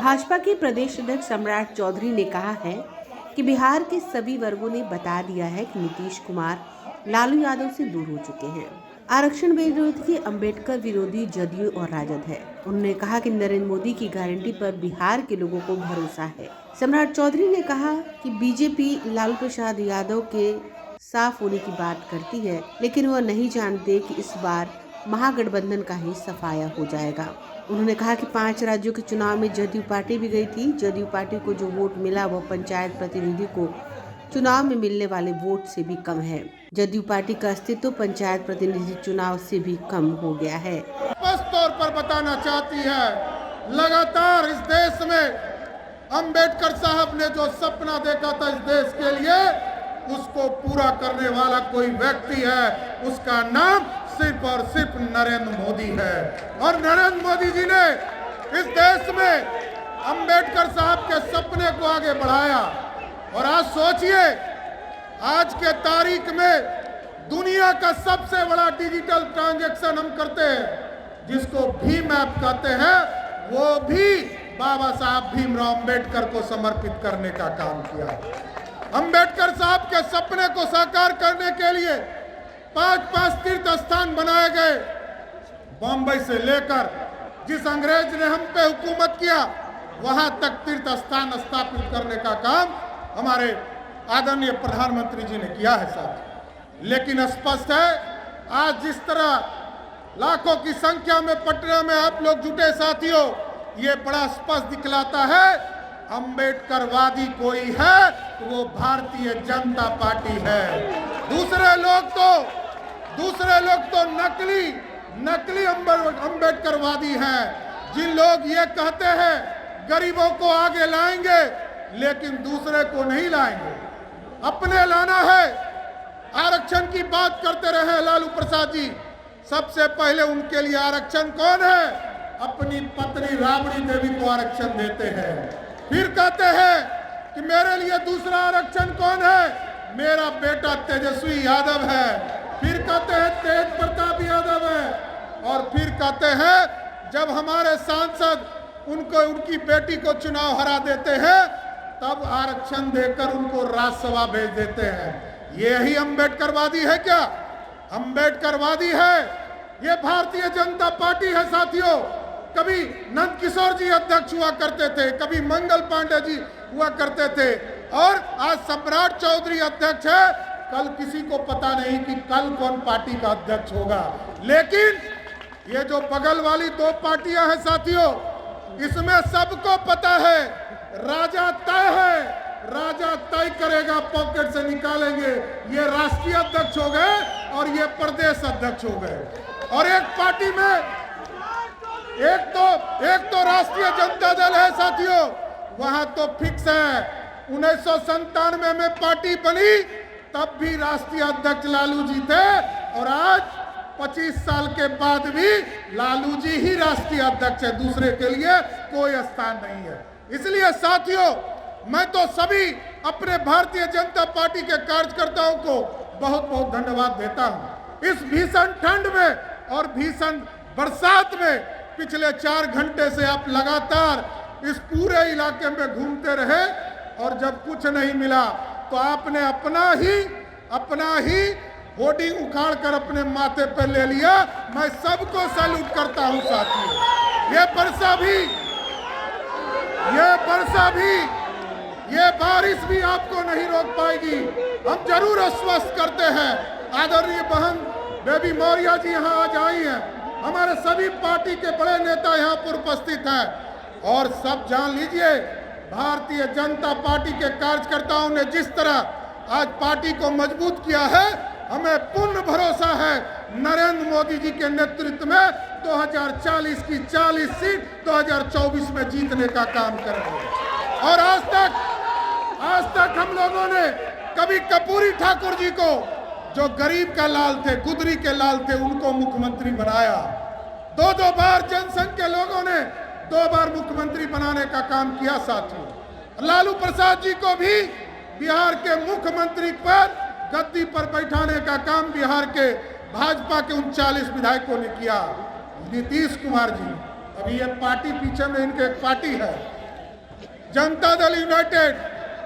भाजपा के प्रदेश अध्यक्ष सम्राट चौधरी ने कहा है कि बिहार के सभी वर्गों ने बता दिया है कि नीतीश कुमार लालू यादव से दूर हो चुके हैं। आरक्षण विरोधी अंबेडकर विरोधी जदयू और राजद है। उन्होंने कहा कि नरेंद्र मोदी की गारंटी पर बिहार के लोगों को भरोसा है। सम्राट चौधरी ने कहा कि बीजेपी लालू प्रसाद यादव के साफ होने की बात करती है, लेकिन वह नहीं जानते कि इस बार महागठबंधन का ही सफाया हो जाएगा। उन्होंने कहा कि 5 राज्यों के चुनाव में जदयू पार्टी भी गई थी। जदयू पार्टी को जो वोट मिला वह पंचायत प्रतिनिधि को चुनाव में मिलने वाले वोट से भी कम है। जदयू पार्टी का अस्तित्व पंचायत प्रतिनिधि चुनाव से भी कम हो गया है। स्पष्ट तौर पर बताना चाहती है, लगातार इस देश में अंबेडकर साहब ने जो सपना देखा था इस देश के लिए, उसको पूरा करने वाला कोई व्यक्ति है, उसका नाम सिर्फ और सिर्फ नरेंद्र मोदी है। और नरेंद्र मोदी जी ने इस देश में अंबेडकर साहब के सपने को आगे बढ़ाया। और आज सोचिए, आज के तारीख में दुनिया का सबसे बड़ा डिजिटल ट्रांजैक्शन हम करते हैं, जिसको भीम ऐप कहते हैं, वो भी बाबा साहब भीमराव अंबेडकर को समर्पित करने का काम किया। अंबेडकर साहब के सपने को साकार करने के लिए 5 तीर्थ स्थान बनाए गए। बॉम्बे से लेकर जिस अंग्रेज ने हम पे हुकूमत किया, वहां तक तीर्थ स्थान स्थापित करने का काम हमारे आदरणीय प्रधानमंत्री जी ने किया है साहब। लेकिन स्पष्ट है, आज जिस तरह लाखों की संख्या में पटना में आप लोग जुटे साथियों, ये बड़ा स्पष्ट दिखलाता है अंबेडकरवादी कोई है तो वो भारतीय जनता पार्टी है। दूसरे लोग तो नकली अंबेडकरवादी हैं, जिन लोग ये कहते हैं गरीबों को आगे लाएंगे लेकिन दूसरे को नहीं लाएंगे। अपने लाना है। आरक्षण की बात करते रहे लालू प्रसाद जी, सबसे पहले उनके लिए आरक्षण कौन है? अपनी पत्नी राबड़ी देवी को आरक्षण देते हैं। फिर कहते हैं कि मेरे लिए दूसरा आरक्षण कौन है? मेरा बेटा तेजस्वी यादव है। फिर कहते हैं तेज प्रताप यादव है। और फिर कहते हैं जब हमारे सांसद उनकी बेटी को चुनाव हरा देते हैं, तब आरक्षण देकर उनको राज्यसभा भेज देते हैं। यही अंबेडकरवादी है क्या? अंबेडकरवादी है ये भारतीय जनता पार्टी है साथियों। कभी नंद किशोर जी अध्यक्ष हुआ करते थे, कभी मंगल पांडे जी हुआ करते थे, और आज सम्राट चौधरी अध्यक्ष है। कल किसी को पता नहीं कि कल कौन पार्टी का अध्यक्ष होगा। लेकिन ये जो बगल वाली 2 पार्टियां हैं साथियों, इसमें सबको पता है राजा तय है, राजा तय करेगा, पॉकेट से निकालेंगे। ये राष्ट्रीय अध्यक्ष हो गए और ये प्रदेश अध्यक्ष हो गए। और एक पार्टी में एक तो राष्ट्रीय जनता दल है साथियों, वहां तो फिक्स है। 1997 में पार्टी बनी तब भी राष्ट्रीय अध्यक्ष लालू जी थे, और आज 25 साल के बाद भी लालू जी ही राष्ट्रीय अध्यक्ष है, दूसरे के लिए कोई स्थान नहीं है। इसलिए साथियों, मैं तो सभी अपने भारतीय जनता पार्टी के कार्यकर्ताओं को बहुत बहुत धन्यवाद देता हूं। इस भीषण ठंड में और भीषण बरसात में पिछले 4 घंटे से आप लगातार इस पूरे इलाके में घूमते रहे, और जब कुछ नहीं मिला तो आपने अपना ही होर्डिंग उखाड़ कर अपने माथे पर ले लिया। मैं सबको सैल्यूट करता हूं साथियों। ये बारिश भी आपको नहीं रोक पाएगी। हम जरूर आश्वस्त करते हैं। आदरणीय बहन बेबी मौर्य जी यहाँ आज आई हैं। हमारे सभी पार्टी के बड़े नेता यहाँ पर उपस्थित हैं, और सब जान लीजिए भारतीय जनता पार्टी के कार्यकर्ताओं ने जिस तरह आज पार्टी को मजबूत किया है, हमें पूर्ण भरोसा है नरेंद्र मोदी जी के नेतृत्व में 2040 की 40 सीट 2024 में जीतने का काम करेंगे। और आज तक हम लोगों ने कभी कर्पूरी ठाकुर जी को, जो गरीब का लाल थे, गुदरी के लाल थे, उनको मुख्यमंत्री बनाया। 2 बार जनसंघ के लोगों ने 2 बार मुख्यमंत्री बनाने का काम किया साथियों। लालू प्रसाद जी को भी बिहार के मुख्यमंत्री पर गद्दी पर बैठाने का काम बिहार के भाजपा के 39 विधायकों ने किया। नीतीश कुमार जी, अभी ये पार्टी पीछे में इनके एक पार्टी है, जनता दल यूनाइटेड,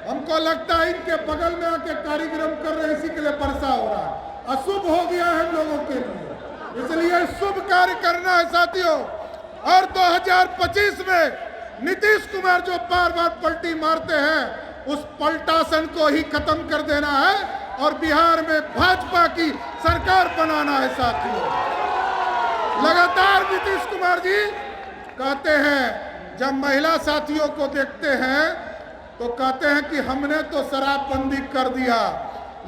हमको लगता है इनके बगल में आके कार्यक्रम कर रहे हैं, इसी के लिए परसा हो रहा है। अशुभ हो गया है हम लोगों के लिए, इसलिए शुभ कार्य करना है साथियों। और 2025 में नीतीश कुमार जो बार बार पलटी मारते हैं, उस पलटासन को ही खत्म कर देना है और बिहार में भाजपा की सरकार बनाना है साथियों। लगातार नीतीश कुमार जी कहते हैं, जब महिला साथियों को देखते हैं तो कहते हैं कि हमने तो शराबबंदी कर दिया,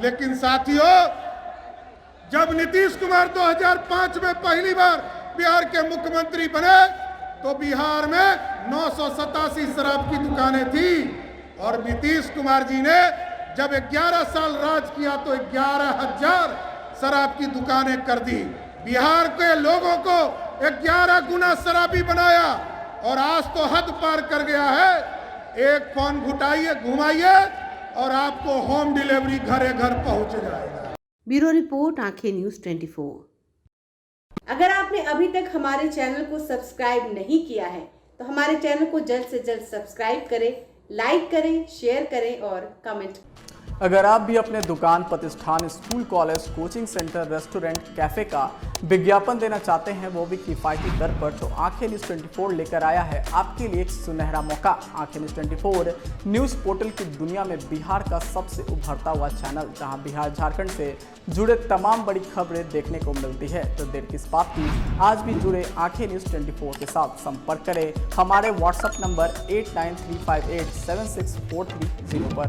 लेकिन साथियों जब नीतीश कुमार 2005 में पहली बार बिहार के मुख्यमंत्री बने तो बिहार में 987 शराब की दुकानें थी, और नीतीश कुमार जी ने जब 11 साल राज किया तो 11,000 शराब की दुकानें कर दी। बिहार के लोगों को 11 गुना शराबी बनाया, और आज तो हद पार कर गया है। एक फोन घुमाइए और आपको होम डिलीवरी घरे घर पहुंच जाएगा। ब्यूरो रिपोर्ट, आंखें न्यूज़ 24। अगर आपने अभी तक हमारे चैनल को सब्सक्राइब नहीं किया है तो हमारे चैनल को जल्द से जल्द सब्सक्राइब करें, लाइक करें, शेयर करें और कमेंट। अगर आप भी अपने दुकान, प्रतिष्ठान, school, college, coaching centre, restaurant, cafe का विज्ञापन देना चाहते हैं, वो भी किफ़ायती दर पर, तो आंखें न्यूज़ 24 लेकर आया है आपके लिए एक सुनहरा मौका। आंखें न्यूज़ 24 न्यूज़ पोर्टल की दुनिया में बिहार का सबसे उभरता हुआ चैनल, जहां बिहार झारखंड से जुड़े तमाम बड़ी खबरें देखने को मिलती है। तो देर किस बात की, आज भी जुड़े आंखें न्यूज़ 24 के साथ। संपर्क करें हमारे व्हाट्सएप नंबर 8935876430 पर।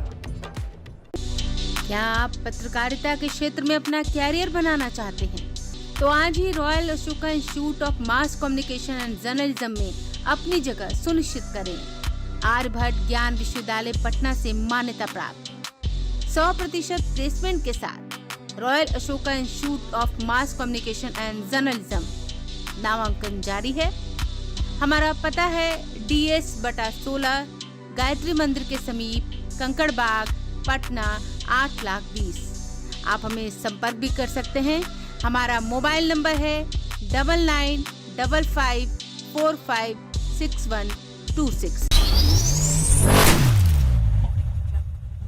क्या आप पत्रकारिता के क्षेत्र में अपना कैरियर बनाना चाहते हैं? तो आज ही Royal Ashoka Institute of Mass Communication and Journalism में अपनी जगह सुनिश्चित करें। आर्यभट्ट ज्ञान विश्वविद्यालय पटना से मान्यता प्राप्त 100% प्लेसमेंट के साथ royal Ashoka Institute of Mass Communication and journalism नामांकन जारी है। हमारा पता है DS/16 गायत्री मंदिर के समीप, कंकड़ बाग, पटना 8,20,000। आप हमें संपर्क भी कर सकते हैं। हमारा मोबाइल नंबर है 9955456126।